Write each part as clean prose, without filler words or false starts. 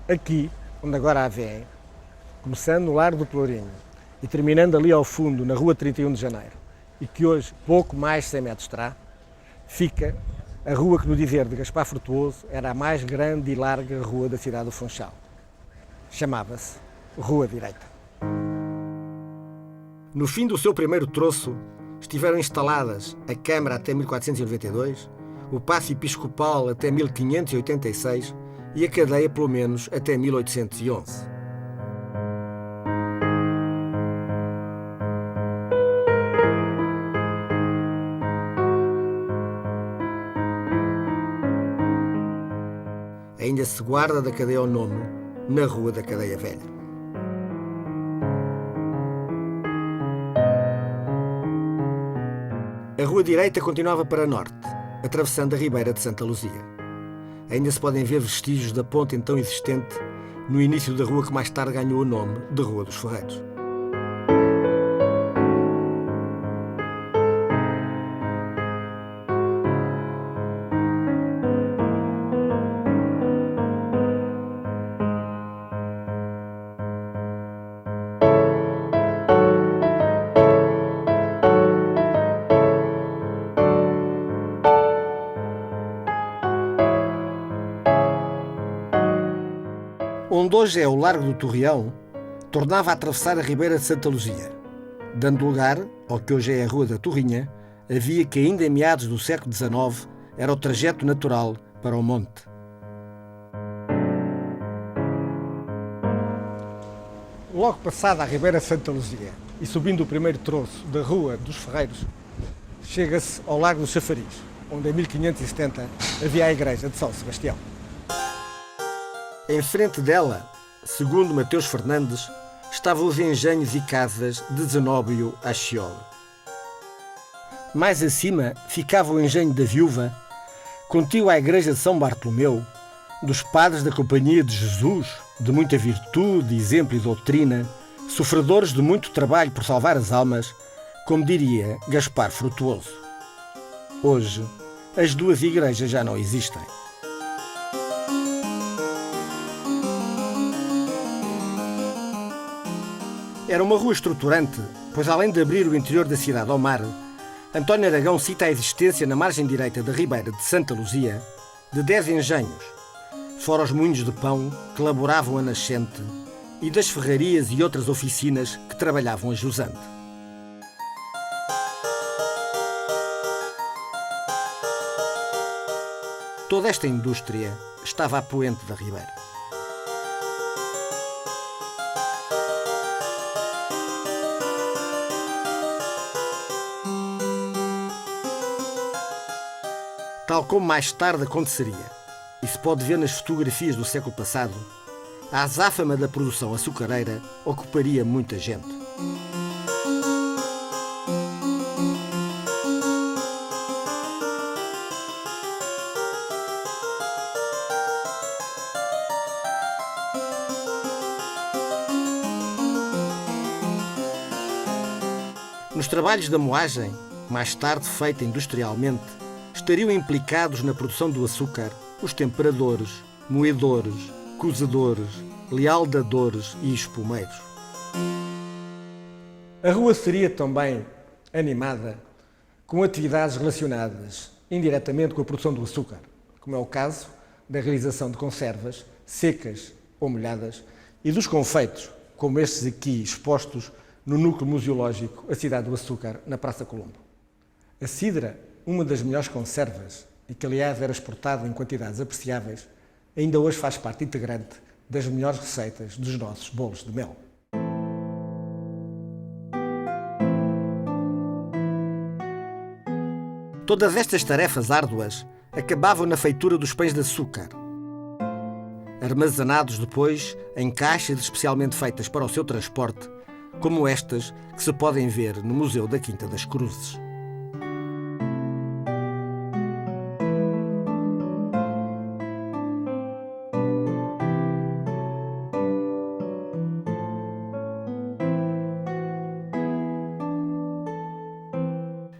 Aqui, onde agora a vêem, começando no Largo do Pelourinho e terminando ali ao fundo, na Rua 31 de Janeiro, e que hoje pouco mais de 100 metros terá, fica a rua que, no dizer de Gaspar Frutuoso, era a mais grande e larga rua da cidade do Funchal. Chamava-se Rua Direita. No fim do seu primeiro troço, estiveram instaladas a Câmara até 1492, o Paço Episcopal até 1586 e a cadeia pelo menos até 1811. Ainda se guarda da cadeia o nome na Rua da Cadeia Velha. A Rua Direita continuava para norte, atravessando a Ribeira de Santa Luzia. Ainda se podem ver vestígios da ponte então existente no início da rua que mais tarde ganhou o nome de Rua dos Ferreiros. Onde hoje é o Largo do Torreão, tornava a atravessar a Ribeira de Santa Luzia. Dando lugar ao que hoje é a Rua da Torrinha, a via que ainda em meados do século XIX era o trajeto natural para o monte. Logo passada a Ribeira de Santa Luzia e subindo o primeiro troço da Rua dos Ferreiros, chega-se ao Largo do Chafariz, onde em 1570 havia a igreja de São Sebastião. Em frente dela, segundo Mateus Fernandes, estavam os engenhos e casas de Zenóbio Ascioli. Mais acima ficava o engenho da Viúva, contíguo à igreja de São Bartolomeu, dos padres da Companhia de Jesus, de muita virtude, exemplo e doutrina, sofredores de muito trabalho por salvar as almas, como diria Gaspar Frutuoso. Hoje, as duas igrejas já não existem. Era uma rua estruturante, pois além de abrir o interior da cidade ao mar, António Aragão cita a existência na margem direita da Ribeira de Santa Luzia de 10 engenhos, fora os moinhos de pão que laboravam a nascente e das ferrarias e outras oficinas que trabalhavam a jusante. Toda esta indústria estava a poente da Ribeira. Tal como mais tarde aconteceria, e se pode ver nas fotografias do século passado, a azáfama da produção açucareira ocuparia muita gente. Nos trabalhos da moagem, mais tarde feita industrialmente, estariam implicados na produção do açúcar os temperadores, moedores, cozedores, lealdadores e espumeiros. A rua seria também animada com atividades relacionadas indiretamente com a produção do açúcar, como é o caso da realização de conservas secas ou molhadas e dos confeitos, como estes aqui expostos no núcleo museológico A Cidade do Açúcar, na Praça Colombo. A cidra, uma das melhores conservas, e que aliás era exportada em quantidades apreciáveis, ainda hoje faz parte integrante das melhores receitas dos nossos bolos de mel. Todas estas tarefas árduas acabavam na feitura dos pães de açúcar, armazenados depois em caixas especialmente feitas para o seu transporte, como estas que se podem ver no Museu da Quinta das Cruzes.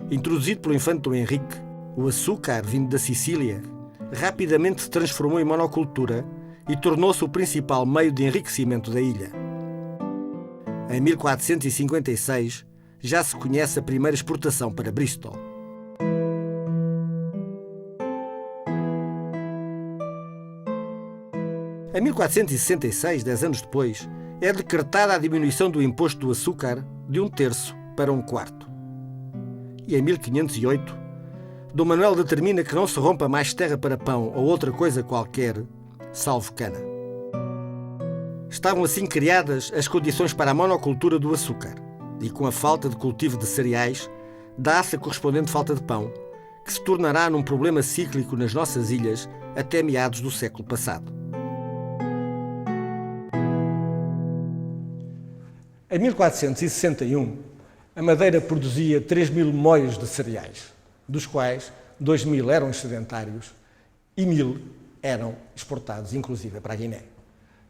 Introduzido pelo infante Dom Henrique, o açúcar, vindo da Sicília, rapidamente se transformou em monocultura e tornou-se o principal meio de enriquecimento da ilha. Em 1456, já se conhece a primeira exportação para Bristol. Em 1466, 10 anos depois, é decretada a diminuição do imposto do açúcar de 1/3 para 1/4. E em 1508, Dom Manuel determina que não se rompa mais terra para pão ou outra coisa qualquer, salvo cana. Estavam assim criadas as condições para a monocultura do açúcar, e com a falta de cultivo de cereais, dá-se a correspondente falta de pão, que se tornará num problema cíclico nas nossas ilhas até meados do século passado. Em 1461, a Madeira produzia 3.000 moios de cereais, dos quais 2.000 eram excedentários e 1.000 eram exportados, inclusive para a Guiné.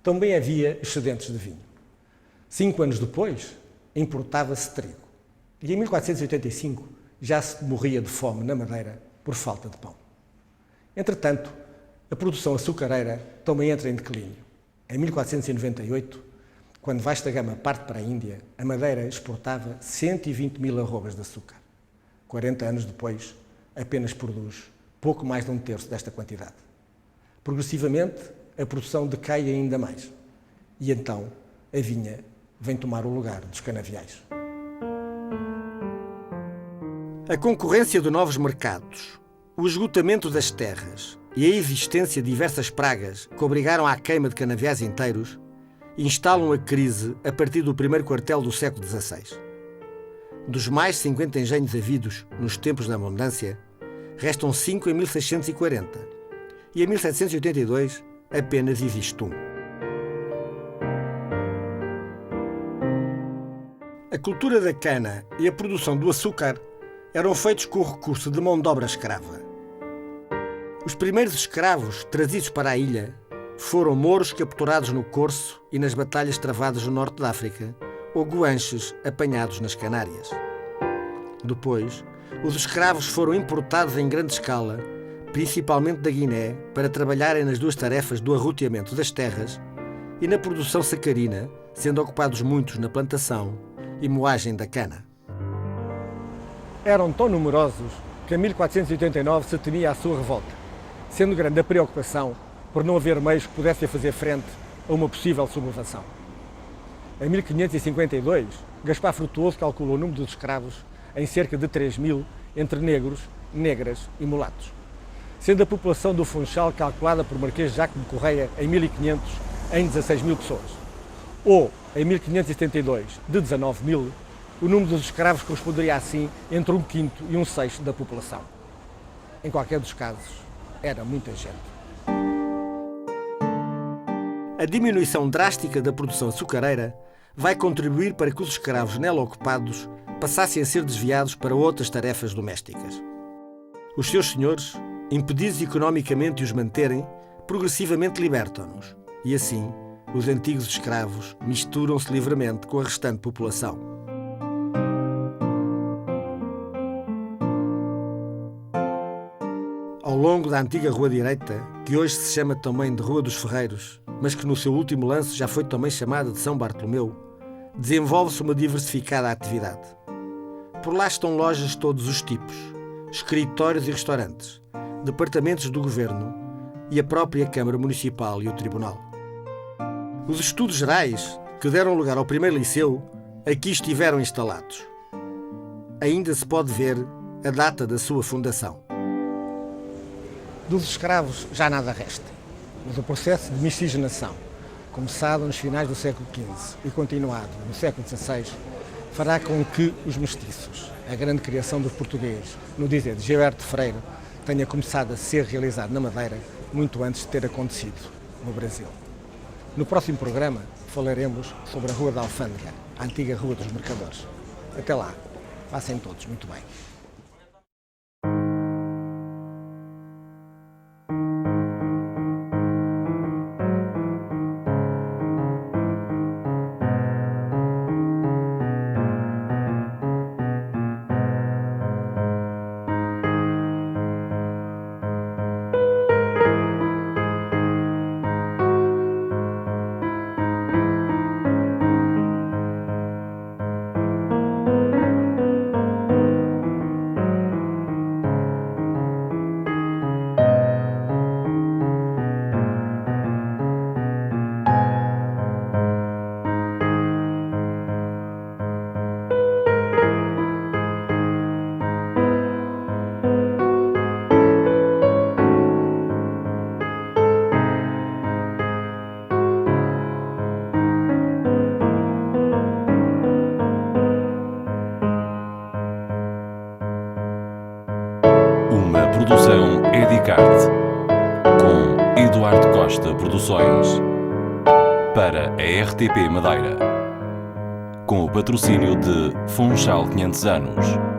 Também havia excedentes de vinho. 5 anos depois, importava-se trigo. E em 1485 já se morria de fome na Madeira por falta de pão. Entretanto, a produção açucareira também entra em declínio. Em 1498, quando Vasta Gama parte para a Índia, a Madeira exportava 120.000 arrobas de açúcar. 40 anos depois, apenas produz pouco mais de 1/3 desta quantidade. Progressivamente, a produção decai ainda mais. E então, a vinha vem tomar o lugar dos canaviais. A concorrência de novos mercados, o esgotamento das terras e a existência de diversas pragas que obrigaram à queima de canaviais inteiros instalam a crise a partir do primeiro quartel do século XVI. Dos mais 50 engenhos havidos nos tempos da abundância, restam 5 em 1640 e em 1782 apenas existe um. A cultura da cana e a produção do açúcar eram feitos com o recurso de mão de obra escrava. Os primeiros escravos trazidos para a ilha foram mouros capturados no Corso e nas batalhas travadas no norte da África, ou guanches apanhados nas Canárias. Depois, os escravos foram importados em grande escala, principalmente da Guiné, para trabalharem nas duas tarefas do arroteamento das terras e na produção sacarina, sendo ocupados muitos na plantação e moagem da cana. Eram tão numerosos que em 1489 se temia a sua revolta, sendo grande a preocupação por não haver meios que pudessem fazer frente a uma possível sublevação. Em 1552, Gaspar Frutuoso calculou o número dos escravos em cerca de 3.000 entre negros, negras e mulatos, sendo a população do Funchal calculada por Marquês Jacobo de Correia em 1500 em 16.000 pessoas, ou em 1572 de 19.000, o número dos escravos corresponderia assim entre 1/5 e 1/6 da população. Em qualquer dos casos, era muita gente. A diminuição drástica da produção açucareira vai contribuir para que os escravos nela ocupados passassem a ser desviados para outras tarefas domésticas. Os seus senhores, impedidos economicamente de os manterem, progressivamente libertam-nos e assim os antigos escravos misturam-se livremente com a restante população. Ao longo da antiga Rua Direita, que hoje se chama também de Rua dos Ferreiros, mas que no seu último lance já foi também chamada de São Bartolomeu, desenvolve-se uma diversificada atividade. Por lá estão lojas de todos os tipos, escritórios e restaurantes, departamentos do governo e a própria Câmara Municipal e o Tribunal. Os estudos gerais, que deram lugar ao primeiro liceu, aqui estiveram instalados. Ainda se pode ver a data da sua fundação. Dos escravos já nada resta, mas o processo de miscigenação, começado nos finais do século XV e continuado no século XVI, fará com que os mestiços, a grande criação dos portugueses, no dizer de Gilberto Freire, tenha começado a ser realizado na Madeira muito antes de ter acontecido no Brasil. No próximo programa falaremos sobre a Rua da Alfândega, a antiga Rua dos Mercadores. Até lá, passem todos muito bem. Produção Edicarte, com Eduardo Costa Produções, para a RTP Madeira, com o patrocínio de Funchal 500 anos.